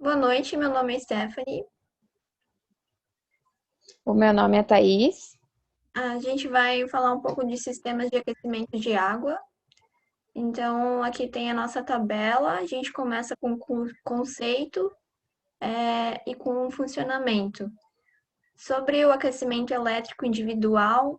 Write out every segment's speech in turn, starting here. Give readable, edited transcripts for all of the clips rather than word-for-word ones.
Boa noite, meu nome é Stephanie. O meu nome é Thaís. A gente vai falar um pouco de sistemas de aquecimento de água. Então, aqui tem a nossa tabela. A gente começa com o conceito, e com o funcionamento. Sobre o aquecimento elétrico individual,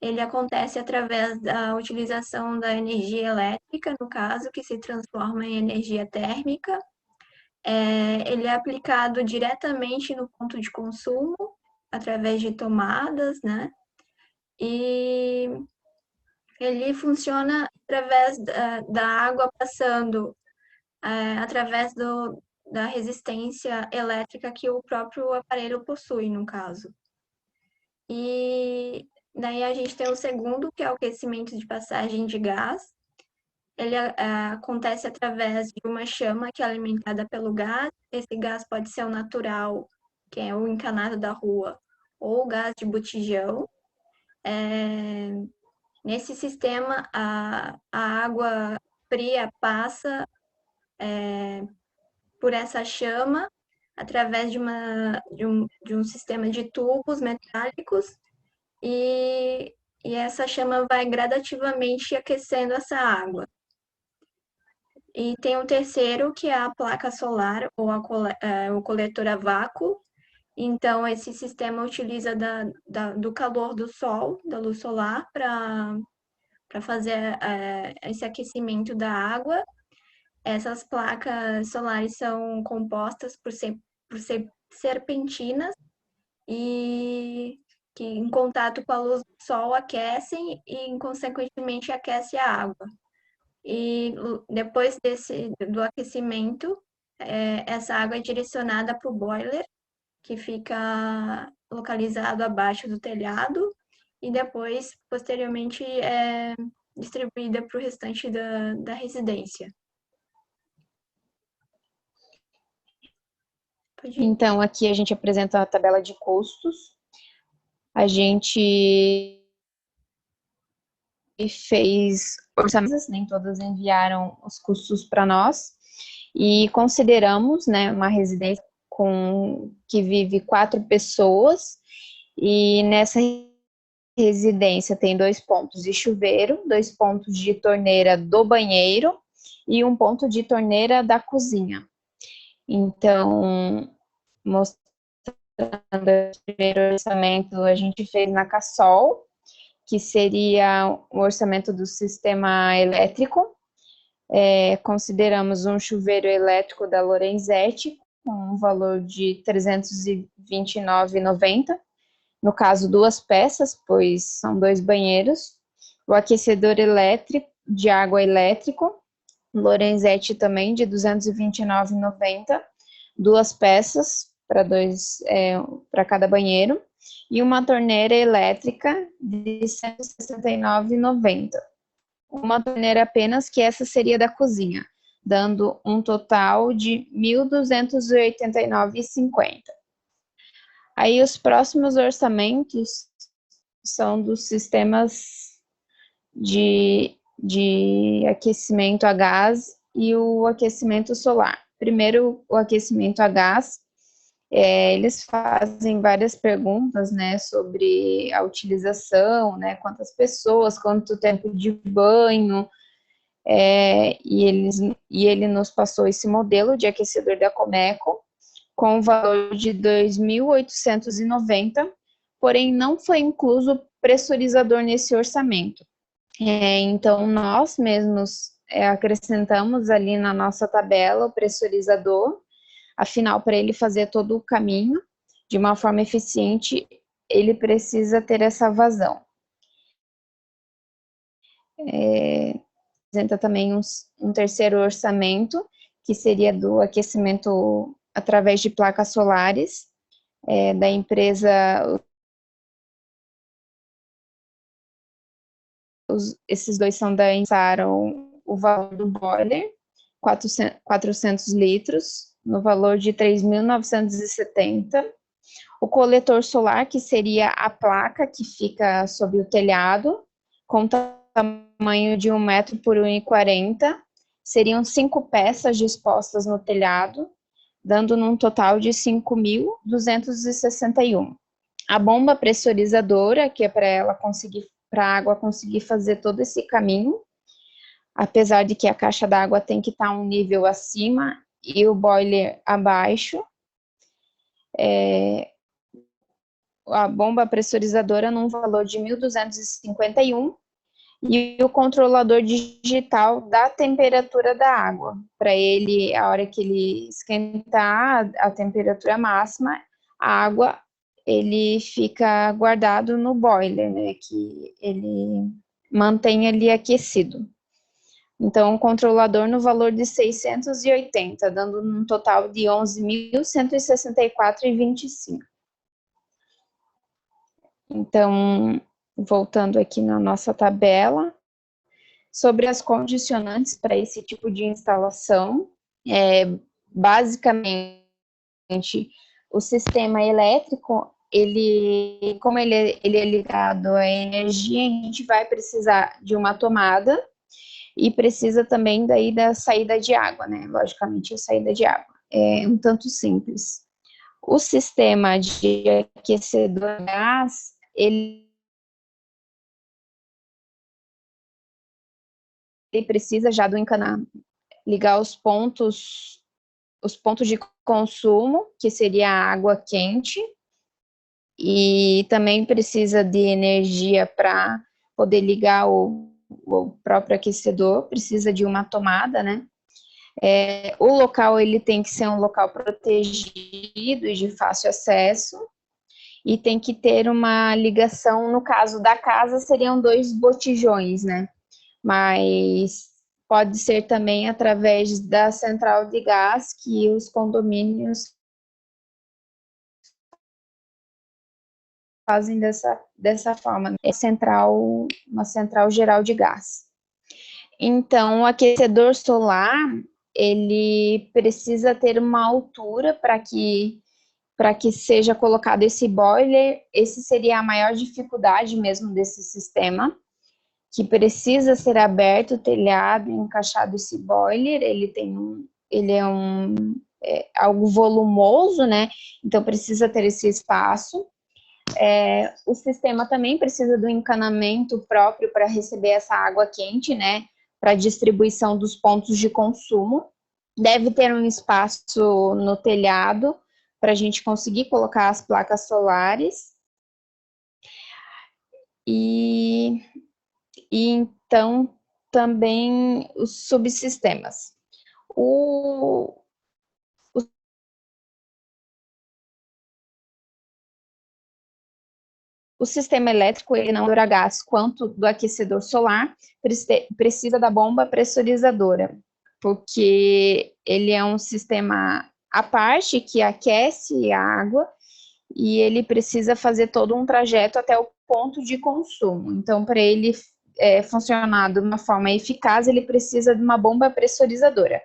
ele acontece através da utilização da energia elétrica, no caso, que se transforma em energia térmica. Ele é aplicado diretamente no ponto de consumo, através de tomadas, né? E ele funciona através da água passando através da resistência elétrica que o próprio aparelho possui, no caso. E daí a gente tem o segundo, que é o aquecimento de passagem de gás. Ele acontece através de uma chama que é alimentada pelo gás. Esse gás pode ser o natural, que é o encanado da rua, ou o gás de botijão. É, Nesse sistema, a água fria passa por essa chama através de um sistema de tubos metálicos e, e essa chama vai gradativamente aquecendo essa água. E tem o terceiro, que é a placa solar ou o coletor a vácuo. Então, esse sistema utiliza do calor do sol, da luz solar, para fazer esse aquecimento da água. Essas placas solares são compostas por ser serpentinas e que, em contato com a luz do sol, aquecem e, consequentemente, aquece a água. E depois do aquecimento, essa água é direcionada para o boiler, que fica localizado abaixo do telhado, e depois, posteriormente, é distribuída para o restante da residência. Pode ir. Então, aqui a gente apresenta a tabela de custos. A gente fez orçamentos, nem todas enviaram os custos para nós, e consideramos, né, uma residência que vive 4 pessoas, e nessa residência tem 2 pontos de chuveiro, 2 pontos de torneira do banheiro e 1 ponto de torneira da cozinha. Então, mostrando o primeiro orçamento, a gente fez na Cassol, que seria o orçamento do sistema elétrico. Consideramos um chuveiro elétrico da Lorenzetti, com um valor de R$ 329,90. No caso, 2 peças, pois são 2 banheiros. O aquecedor elétrico, de água elétrico, Lorenzetti também, de R$ 229,90. 2 peças para cada banheiro, e uma torneira elétrica de R$ 169,90. Uma torneira apenas, que essa seria da cozinha, dando um total de R$ 1.289,50. Aí os próximos orçamentos são dos sistemas de aquecimento a gás e o aquecimento solar. Primeiro, o aquecimento a gás. Eles fazem várias perguntas, né, sobre a utilização, né, quantas pessoas, quanto tempo de banho, e ele nos passou esse modelo de aquecedor da Comeco, com o valor de 2.890, porém não foi incluso pressurizador nesse orçamento. Então, nós mesmos acrescentamos ali na nossa tabela o pressurizador. Afinal, para ele fazer todo o caminho de uma forma eficiente, ele precisa ter essa vazão. Apresenta também um terceiro orçamento, que seria do aquecimento através de placas solares, da empresa. Esses dois são da o valor do boiler, 400 litros, no valor de 3.970. O coletor solar, que seria a placa que fica sobre o telhado, com tamanho de 1 metro por 1,40. Seriam 5 peças dispostas no telhado, dando num total de 5.261. A bomba pressurizadora, que é para a água conseguir fazer todo esse caminho, apesar de que a caixa d'água tem que estar um nível acima e o boiler abaixo. A bomba pressurizadora num valor de 1.251 e o controlador digital da temperatura da água, para ele, a hora que ele esquentar a temperatura máxima, a água, ele fica guardado no boiler, né, que ele mantém ali aquecido. Então, o controlador no valor de 680, dando um total de 11.164,25. Então, voltando aqui na nossa tabela, sobre as condicionantes para esse tipo de instalação, basicamente, o sistema elétrico, como ele é ligado à energia, a gente vai precisar de uma tomada e precisa também daí da saída de água, né? Logicamente, a saída de água. É um tanto simples. O sistema de aquecedor a gás, ele precisa já do encanamento, ligar os pontos de consumo, que seria a água quente, e também precisa de energia para poder ligar o próprio aquecedor, precisa de uma tomada, né? O local ele tem que ser um local protegido e de fácil acesso, e tem que ter uma ligação, no caso da casa, seriam 2 botijões, né? Mas pode ser também através da central de gás que os condomínios fazem dessa forma, né? Uma central geral de gás. Então, o aquecedor solar, ele precisa ter uma altura para que seja colocado esse boiler. Esse seria a maior dificuldade mesmo desse sistema, que precisa ser aberto o telhado e encaixado esse boiler. Ele é algo volumoso, né? Então precisa ter esse espaço. O sistema também precisa do encanamento próprio para receber essa água quente, né? Para distribuição dos pontos de consumo. Deve ter um espaço no telhado para a gente conseguir colocar as placas solares. E então também os subsistemas. O sistema elétrico, ele não dura gás quanto do aquecedor solar, precisa da bomba pressurizadora, porque ele é um sistema à parte que aquece a água e ele precisa fazer todo um trajeto até o ponto de consumo. Então, para ele funcionar de uma forma eficaz, ele precisa de uma bomba pressurizadora,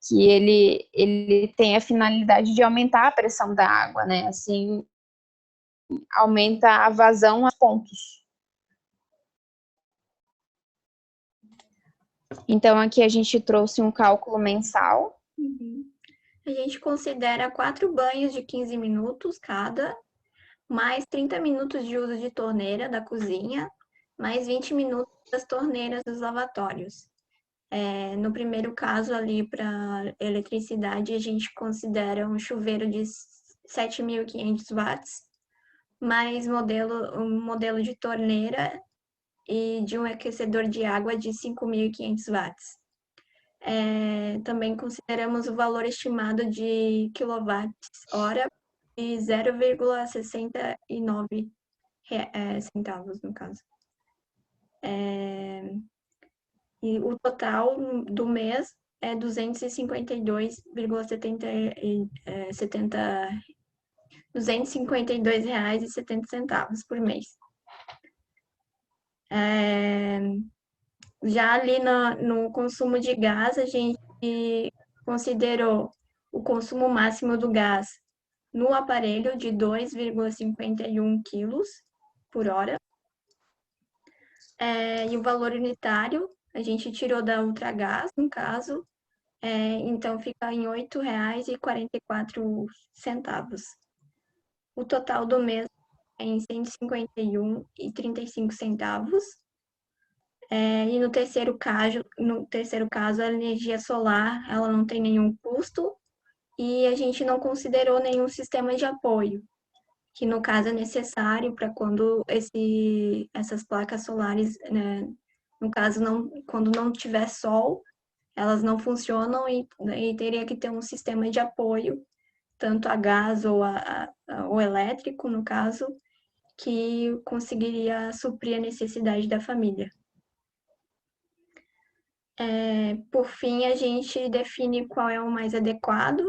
que ele tem a finalidade de aumentar a pressão da água, né? Assim, aumenta a vazão a pontos. Então, aqui a gente trouxe um cálculo mensal. A gente considera 4 banhos de 15 minutos cada, mais 30 minutos de uso de torneira da cozinha, mais 20 minutos das torneiras dos lavatórios. No primeiro caso ali para eletricidade, a gente considera um chuveiro de 7.500 watts, mais um modelo de torneira e de um aquecedor de água de 5.500 watts. Também consideramos o valor estimado de quilowatts-hora de 0,69 centavos, no caso. E o total do mês é 252 reais e 70 centavos por mês. Já ali no consumo de gás, a gente considerou o consumo máximo do gás no aparelho de 2,51 quilos por hora. E o valor unitário, a gente tirou da Ultragaz, no caso, Então fica em R$ 8,44. O total do mês é em R$ 151,35. E no terceiro caso, a energia solar, ela não tem nenhum custo e a gente não considerou nenhum sistema de apoio, que no caso é necessário para quando essas placas solares, né, no caso, quando não tiver sol, elas não funcionam e teria que ter um sistema de apoio, tanto a gás ou elétrico, no caso, que conseguiria suprir a necessidade da família. Por fim, a gente define qual é o mais adequado.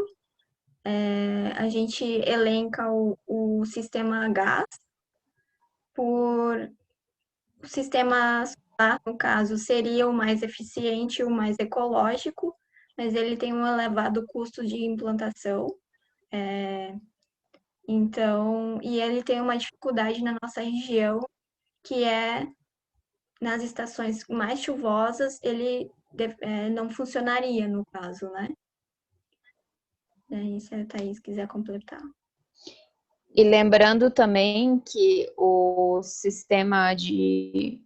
A gente elenca o sistema gás por o sistema solar, no caso, seria o mais eficiente, o mais ecológico, mas ele tem um elevado custo de implantação. Então, e ele tem uma dificuldade na nossa região, que é nas estações mais chuvosas, ele não funcionaria, no caso, né? Daí, se a Thaís quiser completar. E lembrando também que o sistema de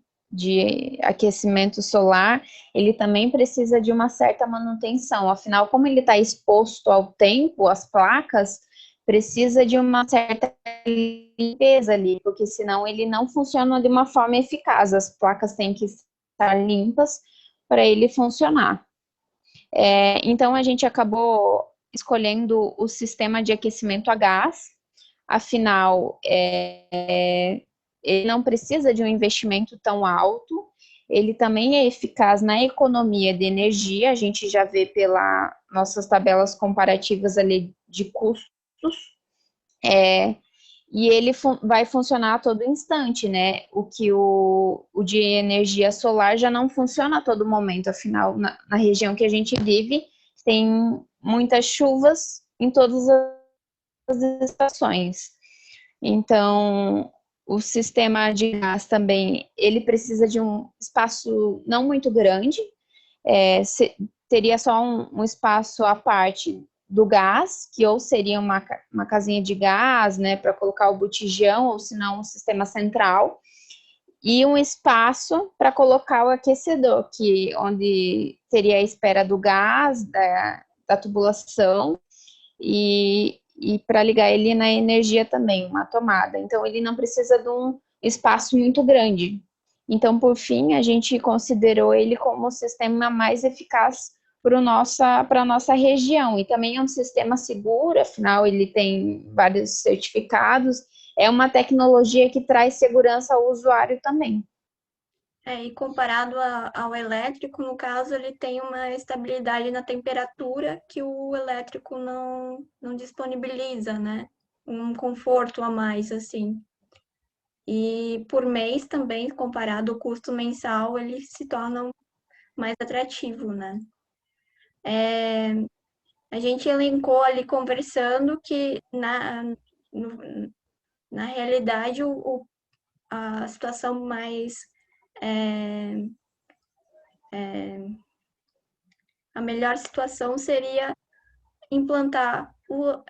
aquecimento solar, ele também precisa de uma certa manutenção. Afinal, como ele está exposto ao tempo, as placas, precisa de uma certa limpeza ali, porque senão ele não funciona de uma forma eficaz. As placas têm que estar limpas para ele funcionar. Então, a gente acabou escolhendo o sistema de aquecimento a gás. Afinal, ele não precisa de um investimento tão alto, ele também é eficaz na economia de energia, a gente já vê pelas nossas tabelas comparativas ali de custos, e ele vai funcionar a todo instante, né? O que o de energia solar já não funciona a todo momento, afinal, na região que a gente vive, tem muitas chuvas em todas as estações. Então, o sistema de gás também, ele precisa de um espaço não muito grande, teria só um espaço à parte do gás, que ou seria uma casinha de gás, né, para colocar o botijão, ou se não, um sistema central, e um espaço para colocar o aquecedor, onde teria a espera do gás, da tubulação, e para ligar ele na energia também, uma tomada. Então, ele não precisa de um espaço muito grande. Então, por fim, a gente considerou ele como o sistema mais eficaz para a nossa região. E também é um sistema seguro, afinal, ele tem vários certificados. É uma tecnologia que traz segurança ao usuário também. E comparado ao elétrico, no caso, ele tem uma estabilidade na temperatura que o elétrico não disponibiliza, né? Um conforto a mais, assim. E por mês também, comparado ao custo mensal, ele se torna mais atrativo, né? A gente elencou ali conversando que na realidade a situação mais a melhor situação seria implantar o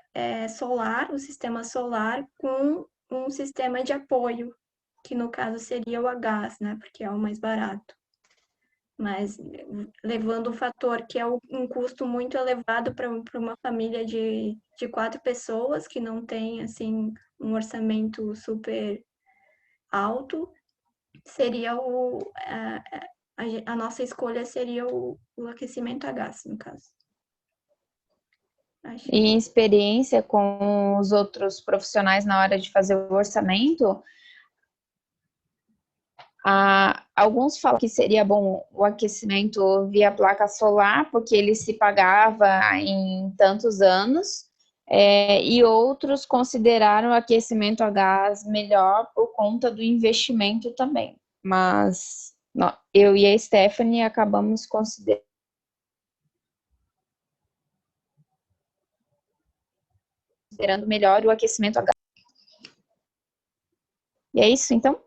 sistema solar com um sistema de apoio, que no caso seria o a gás, né? Porque é o mais barato. Mas levando o fator que é um custo muito elevado para uma família de 4 pessoas que não tem assim um orçamento super alto, seria a nossa escolha seria o aquecimento a gás, no caso. Acho Em que experiência com os outros profissionais na hora de fazer o orçamento, alguns falam que seria bom o aquecimento via placa solar, porque ele se pagava em tantos anos, e outros consideraram o aquecimento a gás melhor por conta do investimento também. Mas eu e a Stephanie acabamos considerando melhor o aquecimento a gás. E é isso, então?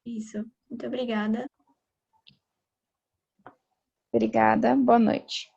isso. Muito obrigada. Obrigada, boa noite.